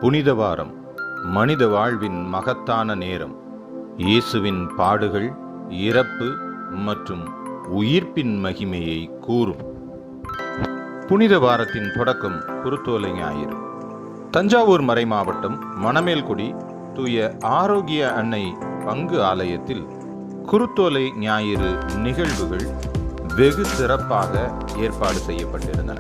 புனித வாரம் மனித வாழ்வின் மகத்தான நேரம். இயேசுவின் பாடுகள், இறப்பு மற்றும் உயிர்ப்பின் மகிமையை கூறும். புனித வாரத்தின் தொடக்கம் குருத்தோலை ஞாயிறு. தஞ்சாவூர் மறை மாவட்டம் மணமேல்குடி தூய ஆரோக்கிய அன்னை பங்கு ஆலயத்தில் குருத்தோலை ஞாயிறு நிகழ்வுகள் வெகு சிறப்பாக ஏற்பாடு செய்யப்பட்டிருந்தன.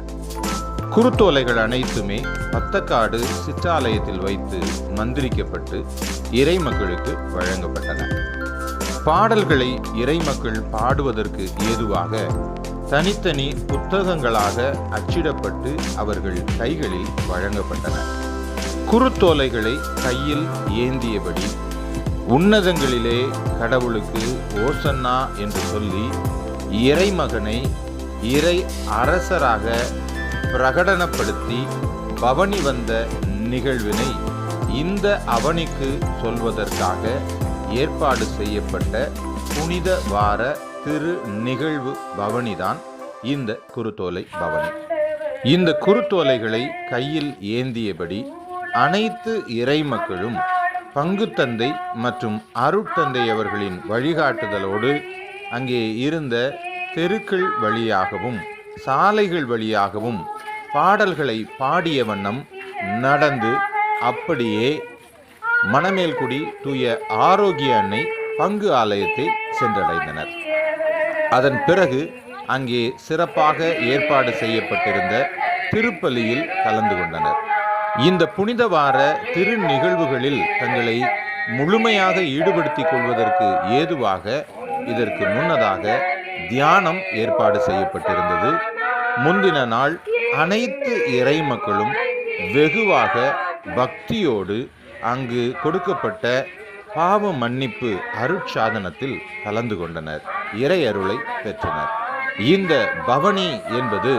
குருத்தோலைகள் அனைத்துமே பத்தக்காடு சிற்றாலயத்தில் வைத்து மந்திரிக்கப்பட்டு இறைமக்களுக்கு வழங்கப்பட்டன. பாடல்களை இறைமக்கள் பாடுவதற்கு ஏதுவாக தனித்தனி புத்தகங்களாக அச்சிடப்பட்டு அவர்கள் கைகளில் வழங்கப்பட்டன. குருத்தோலைகளை கையில் ஏந்தியபடி உன்னதங்களிலே கடவுளுக்கு ஓசன்னா என்று சொல்லி இறைமகனை இறை அரசராக பிரகடனப்படுத்தி பவனி வந்த நிகழ்வினை இந்த அவனிக்கு சொல்வதற்காக ஏற்பாடு செய்யப்பட்ட புனித வார திரு நிகழ்வு பவனிதான் இந்த குருத்தோலை பவனி. இந்த குருத்தோலைகளை கையில் ஏந்தியபடி அனைத்து இறைமக்களும் பங்கு தந்தை மற்றும் அருட்தந்தை அவர்களின் வழிகாட்டுதலோடு அங்கே இருந்த தெருக்கள் வழியாகவும் சாலைகள் வழியாகவும் பாடல்களை பாடிய வண்ணம் நடந்து அப்படியே மணமேல்குடி தூய ஆரோக்கிய அன்னை பங்கு ஆலயத்தை சென்றடைந்தனர். அதன் பிறகு அங்கே சிறப்பாக ஏற்பாடு செய்யப்பட்டிருந்த திருப்பலியில் கலந்து கொண்டனர். இந்த புனித வார திரு நிகழ்வுகளில் தங்களை முழுமையாக ஈடுபடுத்திக் கொள்வதற்கு ஏதுவாக இதற்கு முன்னதாக தியானம் ஏற்பாடு செய்யப்பட்டிருந்தது. முந்தின நாள் அனைத்து இறைமக்களும் வெகுவாக பக்தியோடு அங்கு கொடுக்கப்பட்ட பாவ மன்னிப்பு அருட்சாதனத்தில் கலந்து கொண்டனர், இறை அருளை பெற்றனர். இந்த பவனி என்பது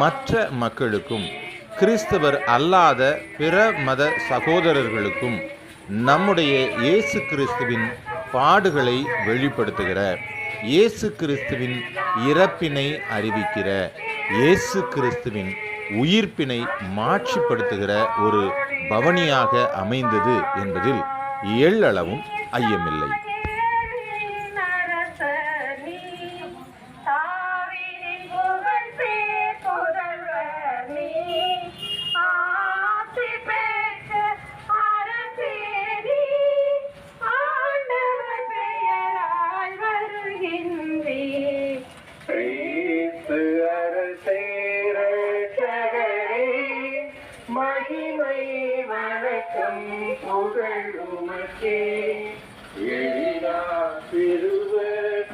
மற்ற மக்களுக்கும் கிறிஸ்தவர் அல்லாத பிற மத சகோதரர்களுக்கும் நம்முடைய இயேசு கிறிஸ்துவின் பாடுகளை வெளிப்படுத்துகிற, இயேசு கிறிஸ்துவின் இறப்பினை அறிவிக்கிற, இயேசு கிறிஸ்துவின் உயிர்ப்பினை மாட்சிப்படுத்துகிற ஒரு பவனியாக அமைந்தது என்பதில் எள்ளளவும் ஐயமில்லை. மகிமை வணக்கம் புகழுமக்கே, எழிலா திருவ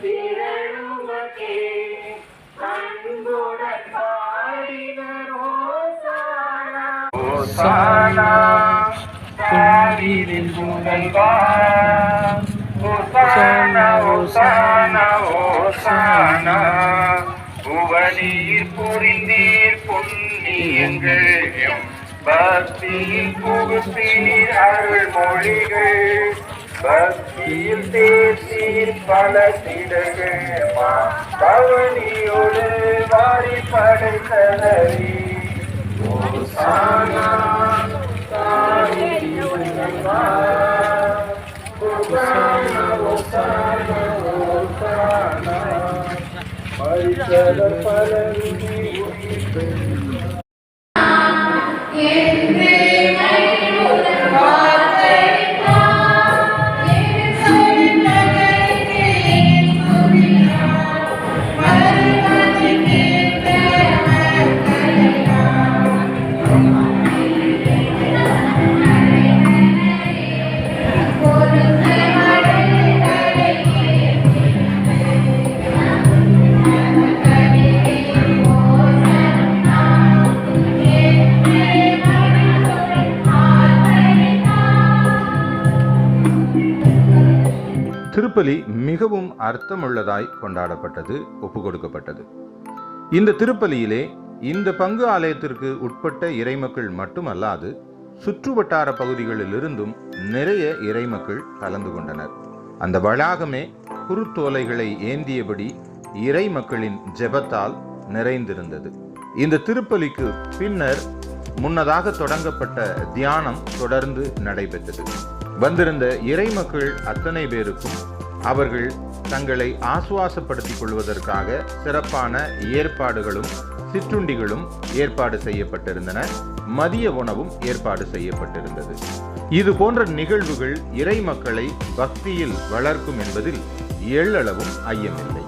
திரளுமக்கே, அன்புடன் பாடினர் ஓசானா ஓசானா, தாவீதின் புகழ்வா ஓசானா ஓசானா ஓசானா, புவனியில் புரிந்தீர் புண்ணியங்கள், பக்தியில் புகுத்தீர் அருள்மொழிகள், பக்தியில் பேசீர் பல திடங்கள், பவனியோடு வாரி படைத்தனரி ஓசானா தாவீதின் புகழ்வா ஓசானா ஓசானா ஓசானா, மரித்தவர் பலருமே உயிர்ப்பெறும். திருப்பலி மிகவும் அர்த்தமுள்ளதாய் கொண்டாடப்பட்டது, ஒப்புக்கொடுக்கப்பட்டது. இந்த திருப்பலியிலே இந்த பங்கு ஆலயத்திற்கு உட்பட்ட இறைமக்கள் மட்டுமல்லாது சுற்றுவட்டார பகுதிகளிலிருந்தும் நிறைய இறைமக்கள் கலந்து கொண்டனர். அந்த வளாகமே குருத்தோலைகளை ஏந்தியபடி இறை மக்களின் ஜெபத்தால் நிறைந்திருந்தது. இந்த திருப்பலிக்கு பின்னர் முன்னதாக தொடங்கப்பட்ட தியானம் தொடர்ந்து நடைபெற்றது. வந்திருந்த இறைமக்கள் அத்தனை பேருக்கும் அவர்கள் தங்களை ஆசுவாசப்படுத்திக் கொள்வதற்காக சிறப்பான ஏற்பாடுகளும் சிற்றுண்டிகளும் ஏற்பாடு செய்யப்பட்டிருந்தன. மதிய உணவும் ஏற்பாடு செய்யப்பட்டிருந்தது. இது போன்ற நிகழ்வுகள் இறை மக்களை பக்தியில் வளர்க்கும் என்பதில் எள்ளளவும் ஐயமில்லை.